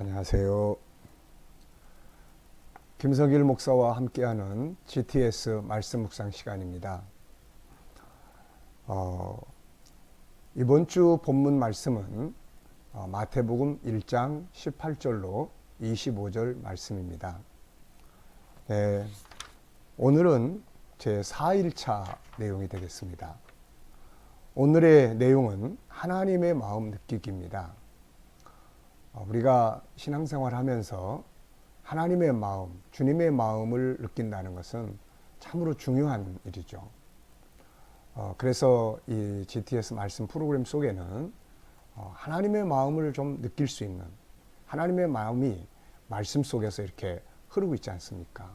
안녕하세요. 김석일 목사와 함께하는 GTS 말씀 묵상 시간입니다. 이번 주 본문 말씀은 마태복음 1장 18절로 25절 말씀입니다. 오늘은 제 4일차 내용이 되겠습니다. 오늘의 내용은 하나님의 마음 느끼기입니다. 우리가 신앙생활 하면서 하나님의 마음, 주님의 마음을 느낀다는 것은 참으로 중요한 일이죠. 그래서 이 GTS 말씀 프로그램 속에는 하나님의 마음을 좀 느낄 수 있는, 하나님의 마음이 말씀 속에서 이렇게 흐르고 있지 않습니까?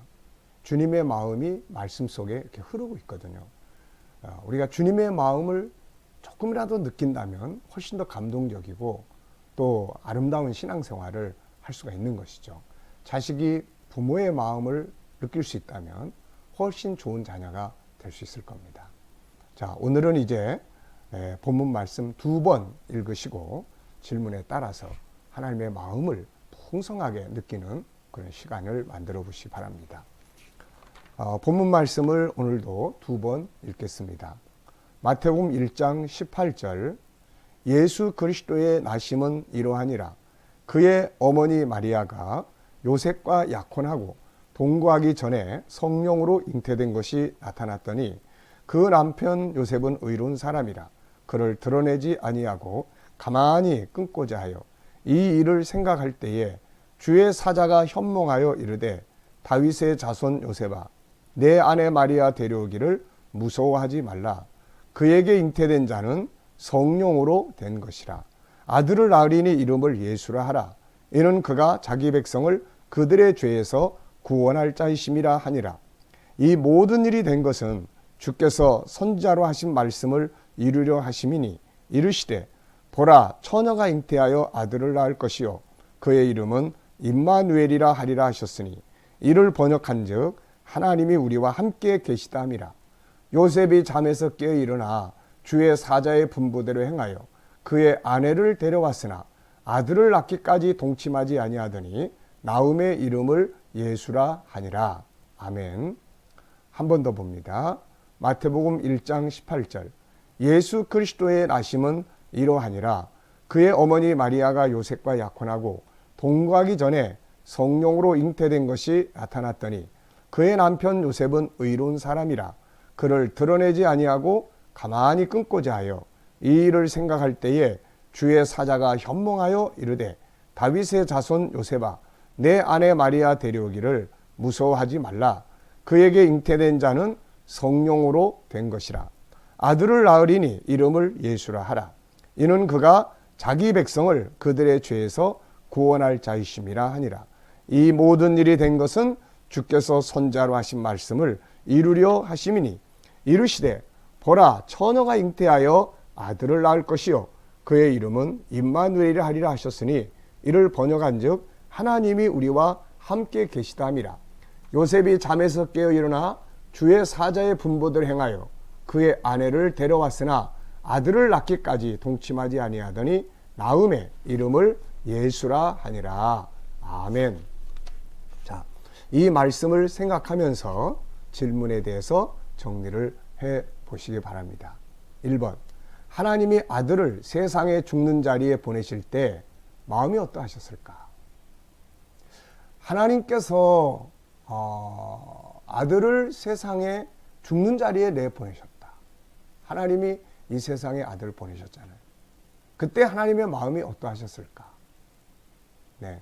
주님의 마음이 말씀 속에 이렇게 흐르고 있거든요. 우리가 주님의 마음을 조금이라도 느낀다면 훨씬 더 감동적이고 또 아름다운 신앙생활을 할 수가 있는 것이죠. 자식이 부모의 마음을 느낄 수 있다면 훨씬 좋은 자녀가 될 수 있을 겁니다. 자, 오늘은 이제 본문 말씀 2번 읽으시고 질문에 따라서 하나님의 마음을 풍성하게 느끼는 그런 시간을 만들어 보시기 바랍니다. 본문 말씀을 오늘도 2번 읽겠습니다. 마태복음 1장 18절, 예수 그리스도의 나심은 이러하니라. 그의 어머니 마리아가 요셉과 약혼하고 동거하기 전에 성령으로 잉태된 것이 나타났더니 그 남편 요셉은 의로운 사람이라. 그를 드러내지 아니하고 가만히 끊고자 하여 이 일을 생각할 때에 주의 사자가 현몽하여 이르되, 다윗의 자손 요셉아, 내 아내 마리아 데려오기를 무서워하지 말라. 그에게 잉태된 자는 성령으로 된 것이라. 아들을 낳으리니 이름을 예수라 하라. 이는 그가 자기 백성을 그들의 죄에서 구원할 자이심이라 하니라. 이 모든 일이 된 것은 주께서 선지자로 하신 말씀을 이루려 하심이니, 이르시되 보라, 처녀가 잉태하여 아들을 낳을 것이요 그의 이름은 임마누엘이라 하리라 하셨으니, 이를 번역한즉 하나님이 우리와 함께 계시다 함이라. 요셉이 잠에서 깨어 일어나 주의 사자의 분부대로 행하여 그의 아내를 데려왔으나 아들을 낳기까지 동침하지 아니하더니 나음의 이름을 예수라 하니라. 아멘. 한 번 더 봅니다. 마태복음 1장 18절, 예수 그리스도의 나심은 이러하니라. 그의 어머니 마리아가 요셉과 약혼하고 동거하기 전에 성령으로 잉태된 것이 나타났더니 그의 남편 요셉은 의로운 사람이라. 그를 드러내지 아니하고 가만히 끊고자 하여 이 일을 생각할 때에 주의 사자가 현몽하여 이르되, 다윗의 자손 요셉아, 내 아내 마리아 데려오기를 무서워하지 말라. 그에게 잉태된 자는 성령으로 된 것이라. 아들을 낳으리니 이름을 예수라 하라. 이는 그가 자기 백성을 그들의 죄에서 구원할 자이심이라 하니라. 이 모든 일이 된 것은 주께서 선지자로 하신 말씀을 이루려 하심이니, 이르시되 보라, 처녀가 잉태하여 아들을 낳을 것이요 그의 이름은 임마누엘이라 하리라 하셨으니, 이를 번역한즉 하나님이 우리와 함께 계시다 함이라. 요셉이 잠에서 깨어 일어나 주의 사자의 분부대로 행하여 그의 아내를 데려왔으나 아들을 낳기까지 동침하지 아니하더니 나음의 이름을 예수라 하니라. 아멘. 자, 이 말씀을 생각하면서 질문에 대해서 정리를 해 보시기 바랍니다. 1번, 하나님이 아들을 세상에 죽는 자리에 보내실 때 마음이 어떠하셨을까? 하나님께서 아들을 세상에 죽는 자리에 내보내셨다. 하나님이 이 세상에 아들을 보내셨잖아요. 그때 하나님의 마음이 어떠하셨을까? 네.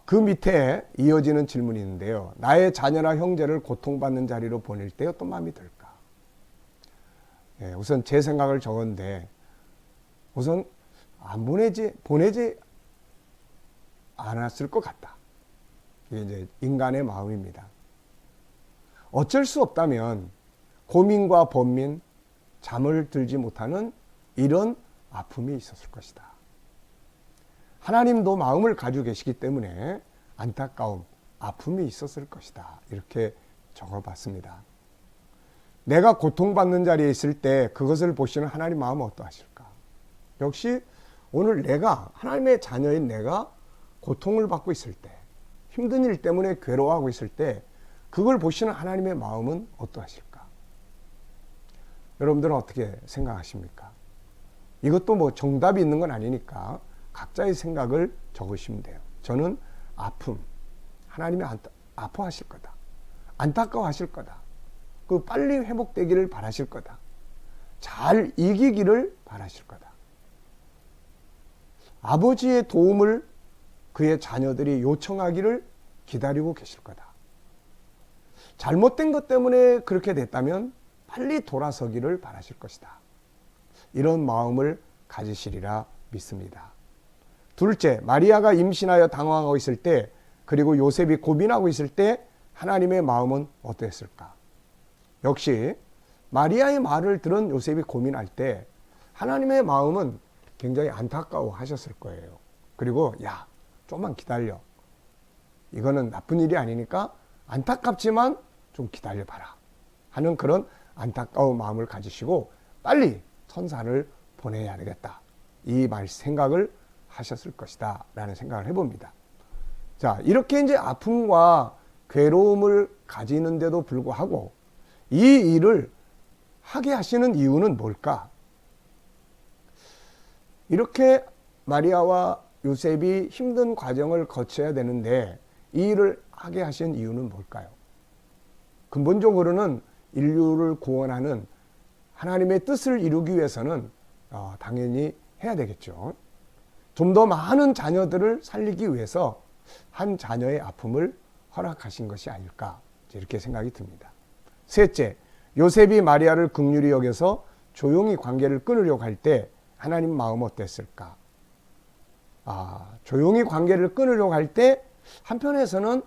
그 밑에 이어지는 질문이 있는데요. 나의 자녀나 형제를 고통받는 자리로 보낼 때 어떤 마음이 들까? 예, 우선 제 생각을 적었는데, 우선 보내지 않았을 것 같다. 이게 이제 인간의 마음입니다. 어쩔 수 없다면 고민과 번민, 잠을 들지 못하는 이런 아픔이 있었을 것이다. 하나님도 마음을 가지고 계시기 때문에 안타까움, 아픔이 있었을 것이다. 이렇게 적어봤습니다. 내가 고통받는 자리에 있을 때 그것을 보시는 하나님 마음은 어떠하실까? 역시 오늘 내가, 하나님의 자녀인 내가 고통을 받고 있을 때, 힘든 일 때문에 괴로워하고 있을 때 그걸 보시는 하나님의 마음은 어떠하실까? 여러분들은 어떻게 생각하십니까? 이것도 뭐 정답이 있는 건 아니니까 각자의 생각을 적으시면 돼요. 저는 아픔, 하나님이 아파하실 거다. 안타까워하실 거다. 그 빨리 회복되기를 바라실 거다. 잘 이기기를 바라실 거다. 아버지의 도움을 그의 자녀들이 요청하기를 기다리고 계실 거다. 잘못된 것 때문에 그렇게 됐다면 빨리 돌아서기를 바라실 것이다. 이런 마음을 가지시리라 믿습니다. 둘째, 마리아가 임신하여 당황하고 있을 때, 그리고 요셉이 고민하고 있을 때 하나님의 마음은 어땠을까? 역시 마리아의 말을 들은 요셉이 고민할 때 하나님의 마음은 굉장히 안타까워 하셨을 거예요. 그리고 야, 좀만 기다려. 이거는 나쁜 일이 아니니까 안타깝지만 좀 기다려봐라 하는 그런 안타까운 마음을 가지시고 빨리 천사를 보내야 되겠다. 이 생각을 하셨을 것이다 라는 생각을 해봅니다. 자, 이렇게 이제 아픔과 괴로움을 가지는데도 불구하고 이 일을 하게 하시는 이유는 뭘까? 이렇게 마리아와 요셉이 힘든 과정을 거쳐야 되는데 이 일을 하게 하신 이유는 뭘까요? 근본적으로는 인류를 구원하는 하나님의 뜻을 이루기 위해서는 당연히 해야 되겠죠. 좀 더 많은 자녀들을 살리기 위해서 한 자녀의 아픔을 허락하신 것이 아닐까 이렇게 생각이 듭니다. 셋째, 요셉이 마리아를 긍휼히 여겨서 조용히 관계를 끊으려고 할 때 하나님 마음 어땠을까? 조용히 관계를 끊으려고 할 때 한편에서는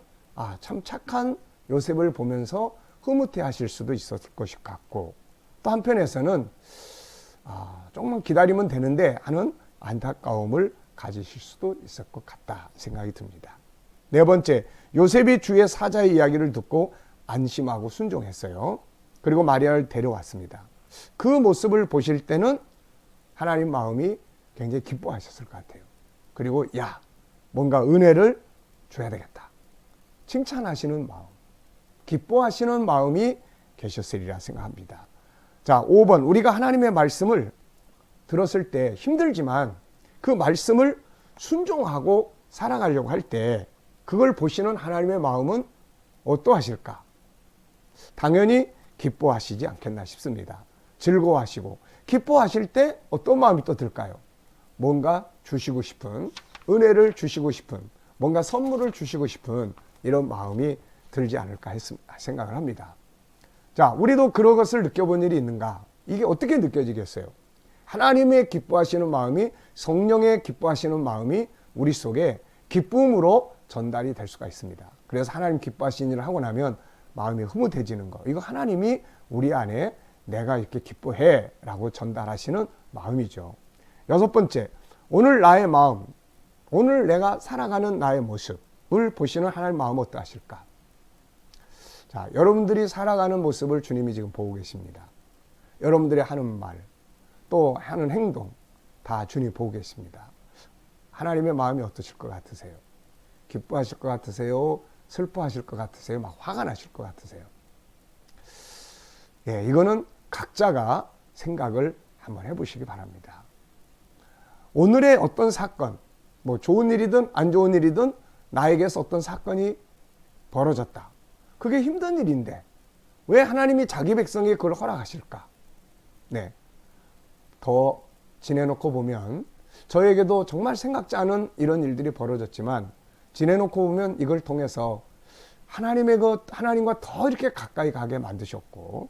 참 착한 요셉을 보면서 흐뭇해 하실 수도 있었을 것 같고, 또 한편에서는 조금만 기다리면 되는데 하는 안타까움을 가지실 수도 있을 것 같다 생각이 듭니다. 네 번째, 요셉이 주의 사자의 이야기를 듣고 안심하고 순종했어요. 그리고 마리아를 데려왔습니다. 그 모습을 보실 때는 하나님 마음이 굉장히 기뻐하셨을 것 같아요. 그리고 뭔가 은혜를 줘야 되겠다. 칭찬하시는 마음, 기뻐하시는 마음이 계셨으리라 생각합니다. 자, 5번, 우리가 하나님의 말씀을 들었을 때 힘들지만 그 말씀을 순종하고 살아가려고 할 때 그걸 보시는 하나님의 마음은 어떠하실까? 당연히 기뻐하시지 않겠나 싶습니다. 즐거워하시고 기뻐하실 때 어떤 마음이 또 들까요? 뭔가 주시고 싶은, 은혜를 주시고 싶은, 뭔가 선물을 주시고 싶은 이런 마음이 들지 않을까 생각을 합니다. 자, 우리도 그런 것을 느껴본 일이 있는가? 이게 어떻게 느껴지겠어요? 하나님의 기뻐하시는 마음이, 성령의 기뻐하시는 마음이 우리 속에 기쁨으로 전달이 될 수가 있습니다. 그래서 하나님 기뻐하시는 일을 하고 나면 마음이 흐뭇해지는 거. 이거 하나님이 우리 안에 내가 이렇게 기뻐해 라고 전달하시는 마음이죠. 여섯 번째, 오늘 나의 마음, 오늘 내가 살아가는 나의 모습을 보시는 하나님 마음 어떠하실까? 자, 여러분들이 살아가는 모습을 주님이 지금 보고 계십니다. 여러분들이 하는 말, 또 하는 행동 다 주님이 보고 계십니다. 하나님의 마음이 어떠실 것 같으세요? 기뻐하실 것 같으세요? 슬퍼하실 것 같으세요? 막 화가 나실 것 같으세요? 이거는 각자가 생각을 한번 해보시기 바랍니다. 오늘의 어떤 사건, 뭐 좋은 일이든 안 좋은 일이든 나에게서 어떤 사건이 벌어졌다. 그게 힘든 일인데 왜 하나님이 자기 백성에게 그걸 허락하실까? 더 지내놓고 보면 저에게도 정말 생각지 않은 이런 일들이 벌어졌지만 지내놓고 보면 이걸 통해서 하나님과 더 이렇게 가까이 가게 만드셨고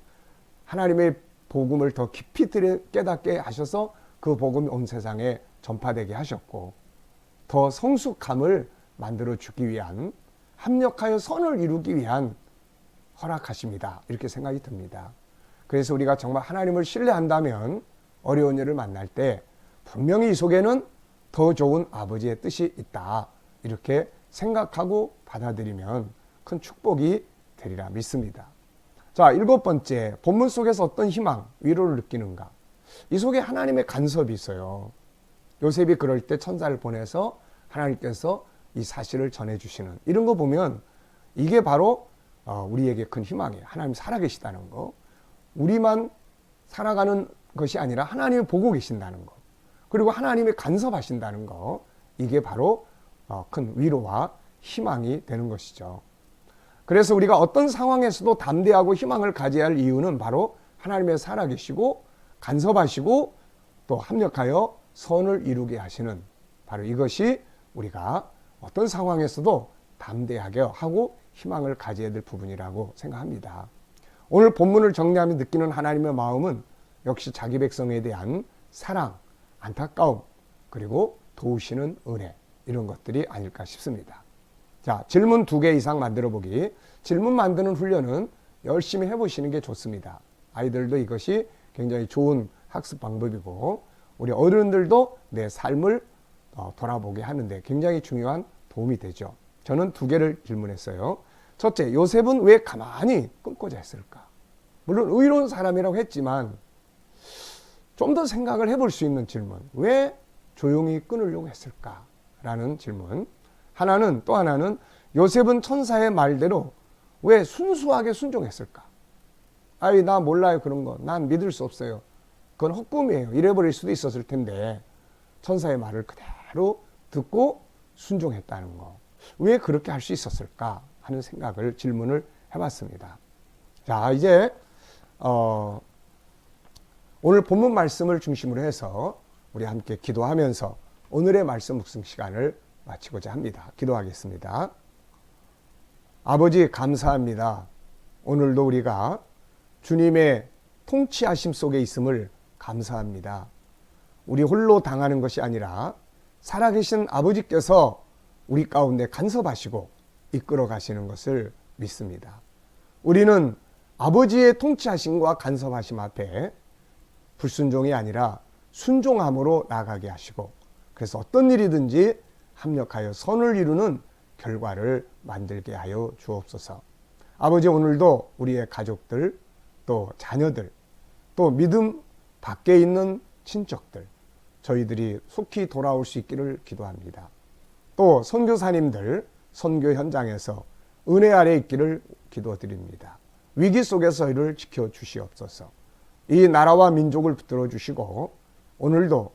하나님의 복음을 더 깊이 깨닫게 하셔서 그 복음이 온 세상에 전파되게 하셨고 더 성숙함을 만들어 주기 위한, 합력하여 선을 이루기 위한 허락하십니다. 이렇게 생각이 듭니다. 그래서 우리가 정말 하나님을 신뢰한다면 어려운 일을 만날 때 분명히 이 속에는 더 좋은 아버지의 뜻이 있다. 이렇게 생각하고 받아들이면 큰 축복이 되리라 믿습니다. 자, 일곱 번째, 본문 속에서 어떤 희망, 위로를 느끼는가? 이 속에 하나님의 간섭이 있어요. 요셉이 그럴 때 천사를 보내서 하나님께서 이 사실을 전해주시는, 이런 거 보면 이게 바로 우리에게 큰 희망이에요. 하나님 살아계시다는 거. 우리만 살아가는 것이 아니라 하나님이 보고 계신다는 거. 그리고 하나님이 간섭하신다는 거. 이게 바로 큰 위로와 희망이 되는 것이죠. 그래서 우리가 어떤 상황에서도 담대하고 희망을 가져야 할 이유는 바로 하나님의 살아계시고 간섭하시고 또 합력하여 선을 이루게 하시는, 바로 이것이 우리가 어떤 상황에서도 담대하게 하고 희망을 가져야 될 부분이라고 생각합니다. 오늘 본문을 정리하며 느끼는 하나님의 마음은 역시 자기 백성에 대한 사랑, 안타까움, 그리고 도우시는 은혜, 이런 것들이 아닐까 싶습니다. 자, 질문 2개 이상 만들어 보기. 질문 만드는 훈련은 열심히 해보시는 게 좋습니다. 아이들도 이것이 굉장히 좋은 학습 방법이고, 우리 어른들도 내 삶을 돌아보게 하는데 굉장히 중요한 도움이 되죠. 저는 2개를 질문했어요. 첫째, 요셉은 왜 가만히 끊고자 했을까? 물론 의로운 사람이라고 했지만 좀 더 생각을 해볼 수 있는 질문. 왜 조용히 끊으려고 했을까? 라는 질문. 또 하나는 요셉은 천사의 말대로 왜 순수하게 순종했을까? 아이, 나 몰라요, 그런 거. 난 믿을 수 없어요. 그건 헛꿈이에요. 이래버릴 수도 있었을 텐데 천사의 말을 그대로 듣고 순종했다는 거. 왜 그렇게 할 수 있었을까 하는 생각을, 질문을 해봤습니다. 자, 이제 오늘 본문 말씀을 중심으로 해서 우리 함께 기도하면서 오늘의 말씀 묵상 시간을 마치고자 합니다. 기도하겠습니다. 아버지, 감사합니다. 오늘도 우리가 주님의 통치하심 속에 있음을 감사합니다. 우리 홀로 당하는 것이 아니라 살아계신 아버지께서 우리 가운데 간섭하시고 이끌어 가시는 것을 믿습니다. 우리는 아버지의 통치하심과 간섭하심 앞에 불순종이 아니라 순종함으로 나아가게 하시고, 그래서 어떤 일이든지 합력하여 선을 이루는 결과를 만들게 하여 주옵소서. 아버지, 오늘도 우리의 가족들, 또 자녀들, 또 믿음 밖에 있는 친척들, 저희들이 속히 돌아올 수 있기를 기도합니다. 또 선교사님들 선교 현장에서 은혜 아래 있기를 기도드립니다. 위기 속에서 저희를 지켜주시옵소서. 이 나라와 민족을 붙들어 주시고 오늘도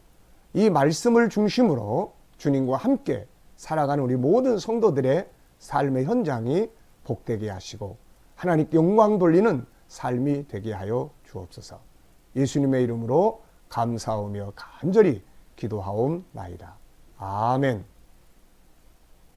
이 말씀을 중심으로 주님과 함께 살아가는 우리 모든 성도들의 삶의 현장이 복되게 하시고 하나님께 영광 돌리는 삶이 되게 하여 주옵소서. 예수님의 이름으로 감사하며 간절히 기도하옵나이다. 아멘.